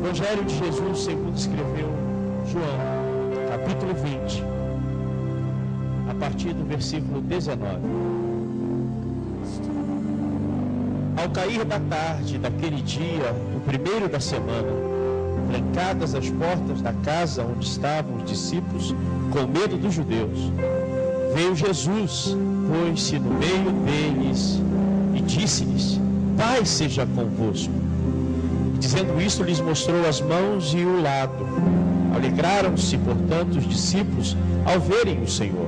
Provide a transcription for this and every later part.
Evangelho de Jesus segundo escreveu João, capítulo 20, a partir do versículo 19. Ao cair da tarde daquele dia, o primeiro da semana, trancadas as portas da casa onde estavam os discípulos, com medo dos judeus, veio Jesus, pôs-se no meio deles e disse-lhes: Paz seja convosco. E dizendo isto, lhes mostrou as mãos e o lado. Alegraram-se, portanto, os discípulos ao verem o Senhor.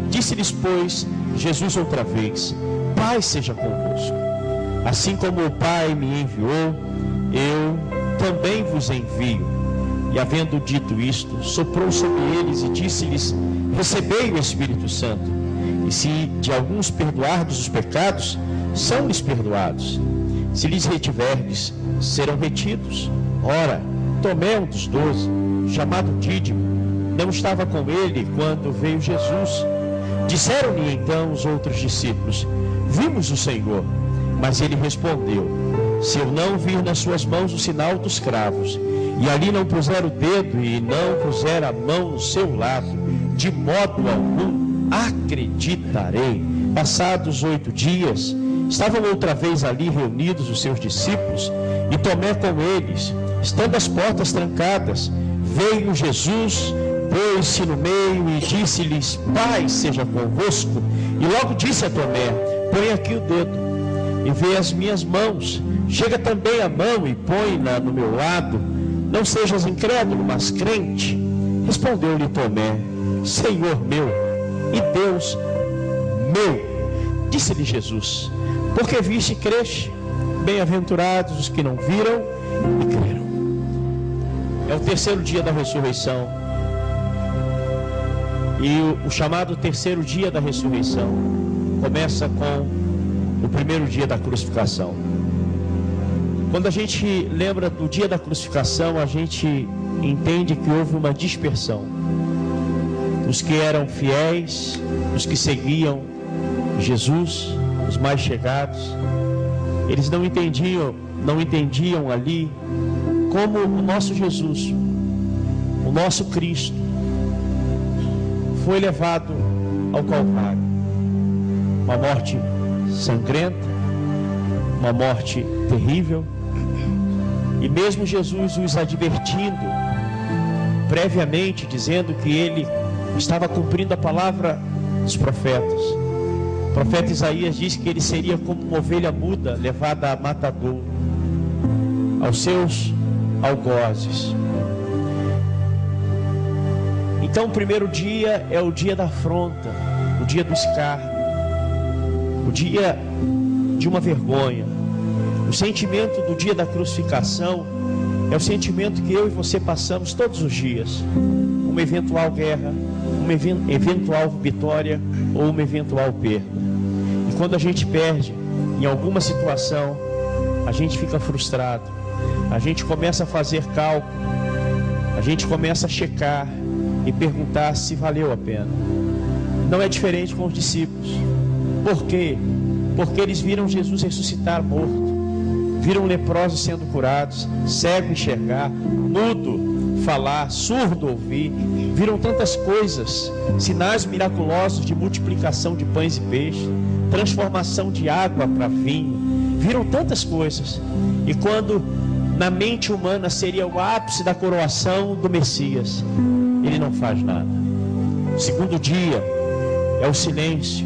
Disse-lhes, pois, Jesus outra vez: Paz seja convosco. Assim como o Pai me enviou, eu também vos envio. E havendo dito isto, soprou sobre eles e disse-lhes: Recebei o Espírito Santo. E se de alguns perdoardes os pecados, são-lhes perdoados. Se lhes retiverdes, serão retidos. Ora, Tomé, um dos 12, chamado Dídimo, não estava com ele quando veio Jesus. Disseram-lhe então os outros discípulos: Vimos o Senhor. Mas ele respondeu: Se eu não vir nas suas mãos o sinal dos cravos, e ali não puser o dedo e não puser a mão no seu lado, de modo algum acreditarei. Passados 8 dias, estavam outra vez ali reunidos os seus discípulos, e Tomé com eles. Estando as portas trancadas, veio Jesus, pôs-se no meio e disse-lhes: Paz seja convosco. E logo disse a Tomé: Põe aqui o dedo e vê as minhas mãos. Chega também a mão e põe-na no meu lado. Não sejas incrédulo, mas crente. Respondeu-lhe Tomé: Senhor meu e Deus meu. Disse-lhe Jesus: Porque viste e creste. Bem-aventurados os que não viram e creram. É o terceiro dia da ressurreição. E o chamado terceiro dia da ressurreição começa com o primeiro dia da crucificação. Quando a gente lembra do dia da crucificação, a gente entende que houve uma dispersão. Os que eram fiéis, os que seguiam Jesus, os mais chegados, eles não entendiam ali como o nosso Jesus, o nosso Cristo, foi levado ao Calvário. Uma morte sangrenta, uma morte terrível. E mesmo Jesus os advertindo previamente, dizendo que ele estava cumprindo a palavra dos profetas. O profeta Isaías diz que ele seria como uma ovelha muda levada a matadouro, aos seus algozes. Então o primeiro dia é o dia da afronta, o dia do escárnio, o dia de uma vergonha. O sentimento do dia da crucificação é o sentimento que eu e você passamos todos os dias. Uma eventual guerra, uma eventual vitória ou uma eventual perda. E quando a gente perde em alguma situação, a gente fica frustrado. A gente começa a fazer cálculo, a gente começa a checar e perguntar se valeu a pena. Não é diferente com os discípulos. Por quê? Porque eles viram Jesus ressuscitar morto, viram leprosos sendo curados, cego enxergar, mudo falar, surdo ouvir, viram tantas coisas, sinais miraculosos de multiplicação de pães e peixes, transformação de água para vinho, viram tantas coisas. E quando na mente humana seria o ápice da coroação do Messias, ele não faz nada. O segundo dia é o silêncio,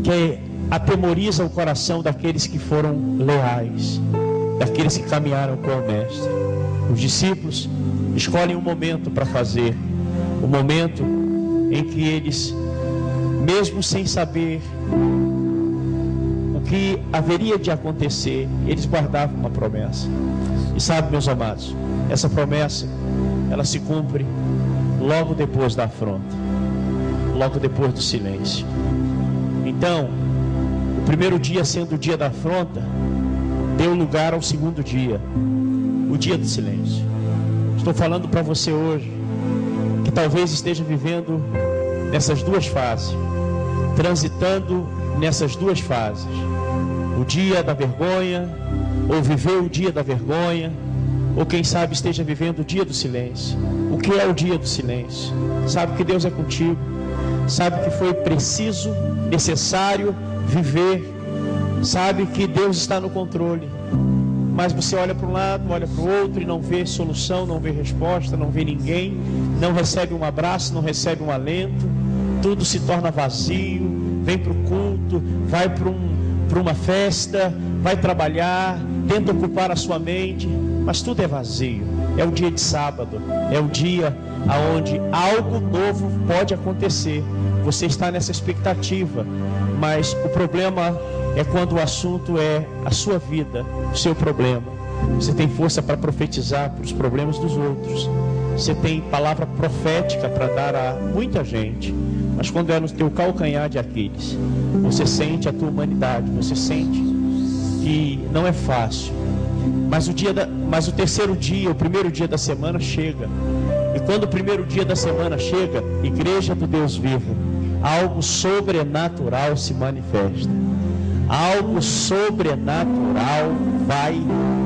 que atemoriza o coração daqueles que foram leais, daqueles que caminharam com o Mestre. Os discípulos escolhem um momento para fazer, o momento em que eles, mesmo sem saber o que haveria de acontecer, eles guardavam uma promessa. E sabe, meus amados, essa promessa, ela se cumpre logo depois da afronta, logo depois do silêncio. Então, o primeiro dia sendo o dia da afronta, deu lugar ao segundo dia, o dia do silêncio. Estou falando para você hoje, que talvez esteja vivendo nessas duas fases, transitando nessas duas fases, o dia da vergonha, ou viveu o dia da vergonha, ou quem sabe esteja vivendo o dia do silêncio. O que é o dia do silêncio? Sabe que Deus é contigo, sabe que foi preciso, necessário viver, sabe que Deus está no controle, mas você olha para um lado, olha para o outro e não vê solução, não vê resposta, não vê ninguém, não recebe um abraço, não recebe um alento, tudo se torna vazio. Vem para o culto, vai para uma festa, vai trabalhar, tenta ocupar a sua mente, mas tudo é vazio. É o dia de sábado, é o dia onde algo novo pode acontecer. Você está nessa expectativa, mas o problema é quando o assunto é a sua vida, o seu problema. Você tem força para profetizar para os problemas dos outros, você tem palavra profética para dar a muita gente, mas quando é no teu calcanhar de Aquiles, você sente a tua humanidade, você sente que não é fácil, mas o terceiro dia, o primeiro dia da semana chega, e quando o primeiro dia da semana chega, igreja do Deus vivo, algo sobrenatural se manifesta. Algo sobrenatural vai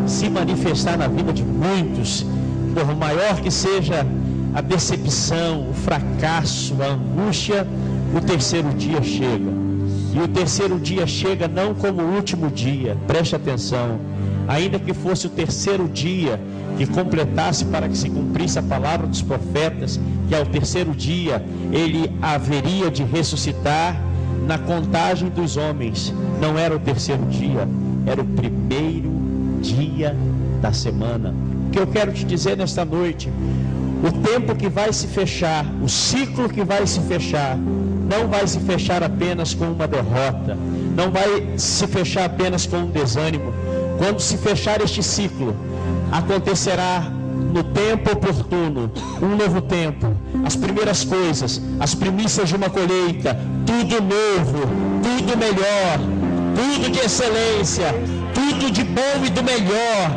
se manifestar na vida de muitos, por maior que seja a decepção, o fracasso, a angústia, o terceiro dia chega. E o terceiro dia chega não como o último dia, preste atenção, ainda que fosse o terceiro dia que completasse para que se cumprisse a palavra dos profetas, que ao terceiro dia ele haveria de ressuscitar. Na contagem dos homens, não era o terceiro dia, era o primeiro dia da semana. O que eu quero te dizer nesta noite, o tempo que vai se fechar, o ciclo que vai se fechar, não vai se fechar apenas com uma derrota, não vai se fechar apenas com um desânimo. Quando se fechar este ciclo, acontecerá no tempo oportuno, um novo tempo, as primeiras coisas, as primícias de uma colheita, tudo novo, tudo melhor, tudo de excelência, tudo de bom e do melhor.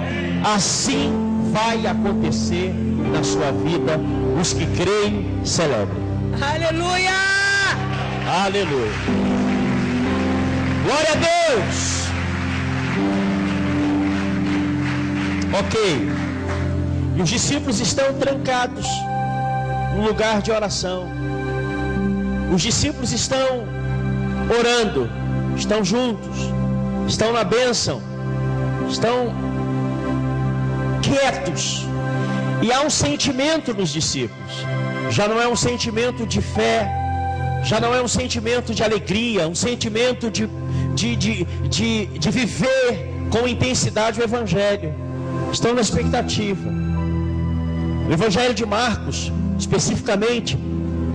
Assim vai acontecer na sua vida. Os que creem, celebrem. Aleluia! Aleluia! Glória a Deus! Ok. E os discípulos estão trancados no lugar de oração. Os discípulos estão orando, estão juntos, estão na bênção, estão quietos. E há um sentimento nos discípulos. Já não é um sentimento de fé, já não é um sentimento de alegria, um sentimento de viver com intensidade o Evangelho. Estão na expectativa. O Evangelho de Marcos, especificamente,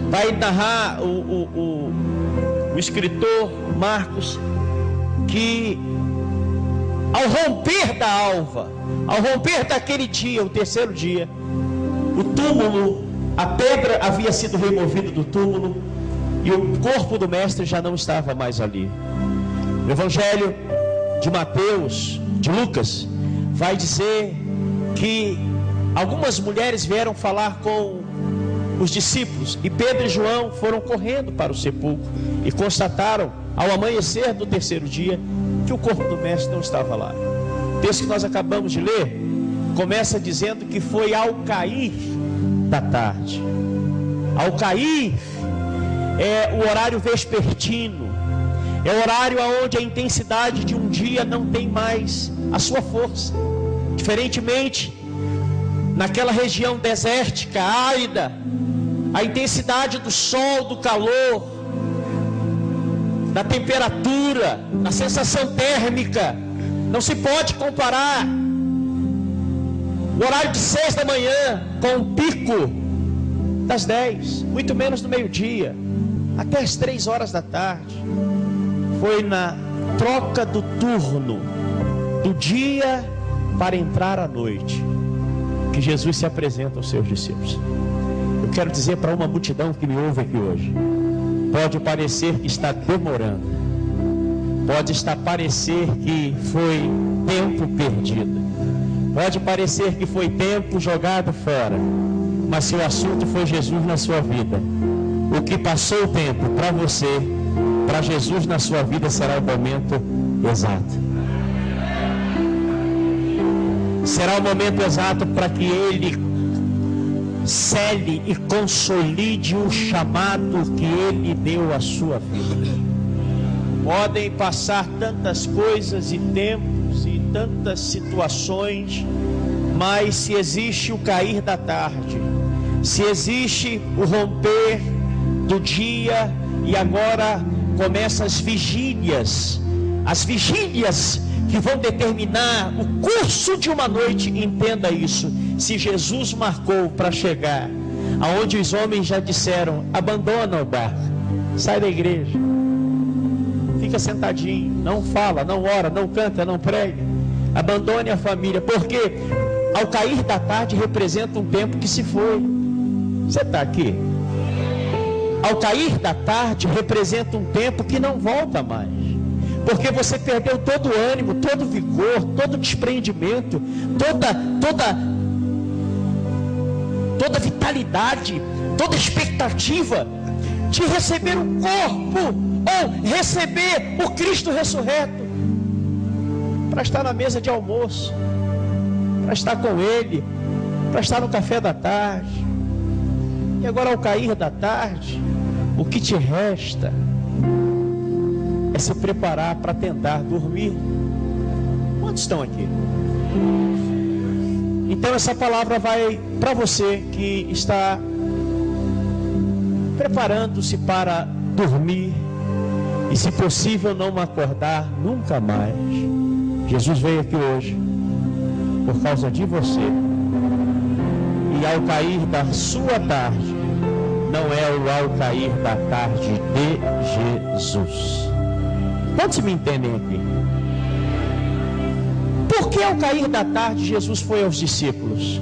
vai narrar o escritor Marcos que ao romper da alva, ao romper daquele dia, o terceiro dia, o túmulo, a pedra havia sido removida do túmulo e o corpo do mestre já não estava mais ali. O Evangelho de Mateus, de Lucas, vai dizer que algumas mulheres vieram falar com os discípulos e Pedro e João foram correndo para o sepulcro e constataram ao amanhecer do terceiro dia que o corpo do mestre não estava lá. O texto que nós acabamos de ler começa dizendo que foi ao cair da tarde. Ao cair é o horário vespertino, é o horário onde a intensidade de um dia não tem mais a sua força. Diferentemente naquela região desértica, árida, a intensidade do sol, do calor, da temperatura, da sensação térmica, não se pode comparar o horário de 6 da manhã com o pico das 10, muito menos no meio-dia, até as 3 horas da tarde. Foi na troca do turno, do dia para entrar à noite, que Jesus se apresenta aos seus discípulos. Eu quero dizer para uma multidão que me ouve aqui hoje, pode parecer que está demorando, pode parecer que foi tempo perdido, pode parecer que foi tempo jogado fora, mas se o assunto foi Jesus na sua vida, o que passou o tempo para você, para Jesus na sua vida será o momento exato. será o momento exato para que Ele cele e consolide o chamado que Ele deu à sua vida. Podem passar tantas coisas e tempos e tantas situações, mas se existe o cair da tarde, se existe o romper do dia, e agora começam as vigílias que vão determinar o curso de uma noite. Entenda isso: se Jesus marcou para chegar aonde os homens já disseram, abandona o barco, sai da igreja, fica sentadinho, não fala, não ora, não canta, não prega, abandone a família, porque ao cair da tarde representa um tempo que se foi. Você está aqui? Ao cair da tarde representa um tempo que não volta mais, porque você perdeu todo o ânimo, todo o vigor, todo o desprendimento, toda a vitalidade, toda a expectativa de receber o corpo ou receber o Cristo ressurreto, para estar na mesa de almoço, para estar com Ele, para estar no café da tarde. E agora, ao cair da tarde, o que te resta é se preparar para tentar dormir. Quantos estão aqui? Então essa palavra vai para você que está preparando-se para dormir e, se possível, não acordar nunca mais. Jesus veio aqui hoje por causa de você, e ao cair da sua tarde não é o ao cair da tarde de Jesus. Quantos me entendem aqui? Por que ao cair da tarde Jesus foi aos discípulos?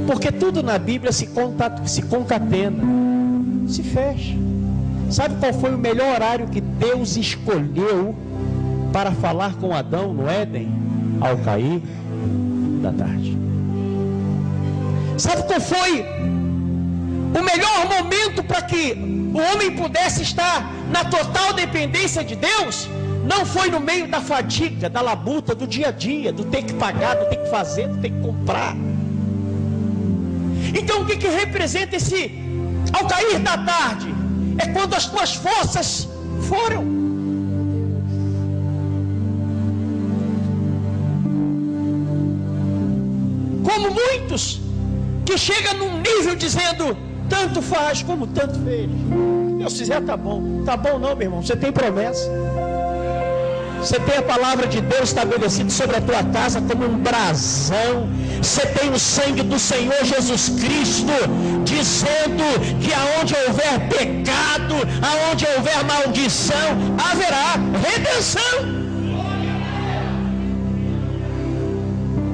Porque tudo na Bíblia se concatena, se fecha. Sabe qual foi o melhor horário que Deus escolheu para falar com Adão no Éden? Ao cair da tarde. Sabe qual foi o melhor momento para que o homem pudesse estar na total dependência de Deus? Não foi no meio da fadiga, da labuta, do dia a dia, do ter que pagar, do ter que fazer, do ter que comprar. Então o que representa esse ao cair da tarde? É quando as tuas forças foram. Como muitos que chegam num nível dizendo, tanto faz como tanto fez. Deus fizer, tá bom. Tá bom não, meu irmão, você tem promessa. Você tem a palavra de Deus estabelecida sobre a tua casa como um brasão. Você tem o sangue do Senhor Jesus Cristo dizendo que aonde houver pecado, aonde houver maldição, haverá redenção.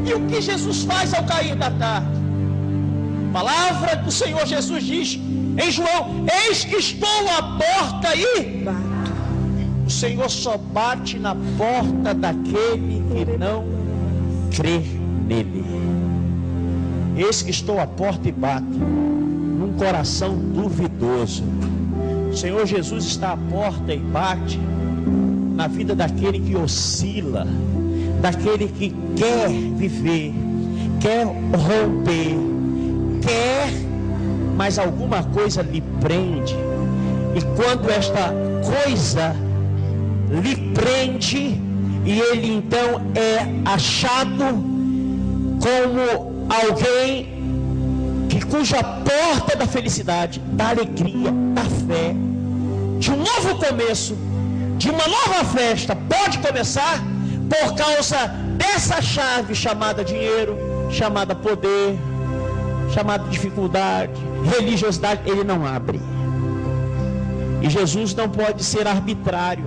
E o que Jesus faz ao cair da tarde? A palavra do Senhor Jesus diz em João: eis que estou à porta e bato. O Senhor só bate na porta daquele que não crê nele. Eis que estou à porta e bato, num coração duvidoso. O Senhor Jesus está à porta e bate na vida daquele que oscila, daquele que quer viver, quer romper, quer, mas alguma coisa lhe prende. E quando esta coisa lhe prende, e ele então é achado como alguém cuja porta da felicidade, da alegria, da fé, de um novo começo, de uma nova festa, pode começar por causa dessa chave chamada dinheiro, chamada poder, chamada dificuldade, religiosidade. Ele não abre. E Jesus não pode ser arbitrário.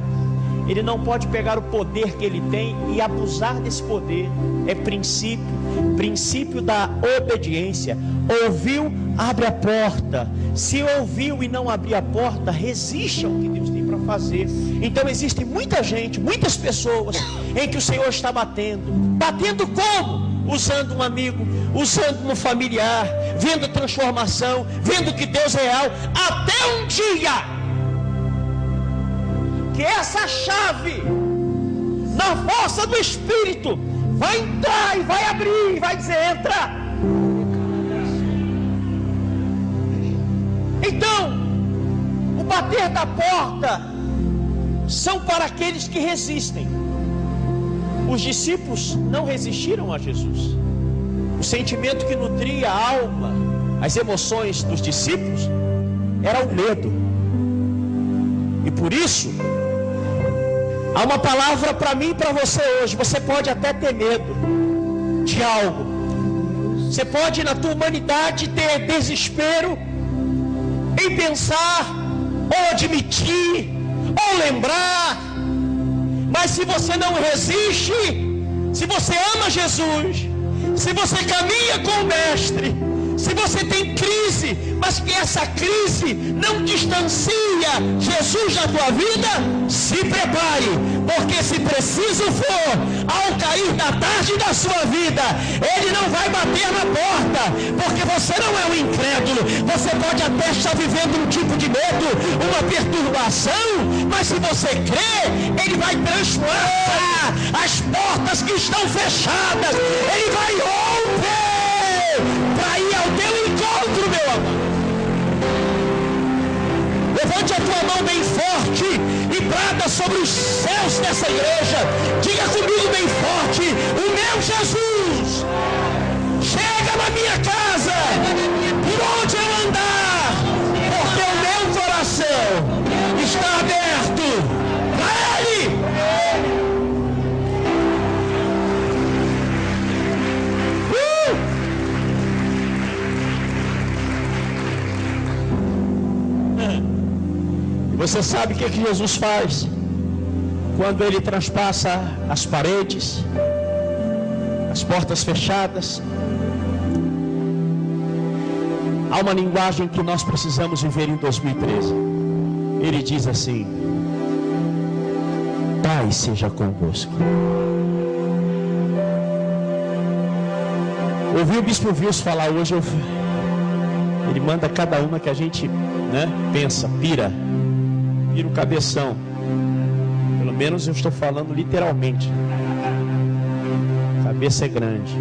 Ele não pode pegar o poder que ele tem e abusar desse poder. É princípio da obediência. Ouviu, abre a porta. Se ouviu e não abrir a porta, resiste ao que Deus tem para fazer. Então existe muita gente, muitas pessoas em que o Senhor está batendo. Batendo como? Usando um amigo, usando um familiar, vendo transformação, vendo que Deus é real, até um dia que essa chave, na força do Espírito, vai entrar e vai abrir, e vai dizer: entra. Então, o bater da porta são para aqueles que resistem. Os discípulos não resistiram a Jesus. O sentimento que nutria a alma, as emoções dos discípulos, era o medo. E por isso, há uma palavra para mim e para você hoje. Você pode até ter medo de algo. Você pode, na tua humanidade, ter desespero em pensar, ou admitir, ou lembrar. Mas se você não resiste, se você ama Jesus, se você caminha com o Mestre, se você tem crise, mas que essa crise não distancia Jesus da tua vida, se prepare, porque se preciso for, ao cair da tarde da sua vida, Ele não vai bater na porta, porque você não é um incrédulo. Você pode até estar vivendo um tipo de medo, uma perturbação, mas se você crê, Ele vai transformar as portas que estão fechadas, Ele vai romper para ir ao teu encontro, meu amor. Levante a tua mão bem forte e brada sobre os céus dessa igreja. Diga comigo bem forte: o meu Jesus chega na minha casa, por onde eu andar, porque o meu coração está aberto para Ele. Você sabe o que Jesus faz quando Ele transpassa as paredes, as portas fechadas? Há uma linguagem que nós precisamos viver em 2013. Ele diz assim: Pai seja convosco. Ouvi o Bispo Wilson falar hoje, ele manda cada uma que a gente, pensa, pira o cabeção. Pelo menos eu estou falando literalmente. A cabeça é grande.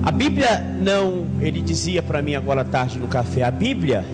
A Bíblia não, ele dizia para mim agora à tarde no café, a Bíblia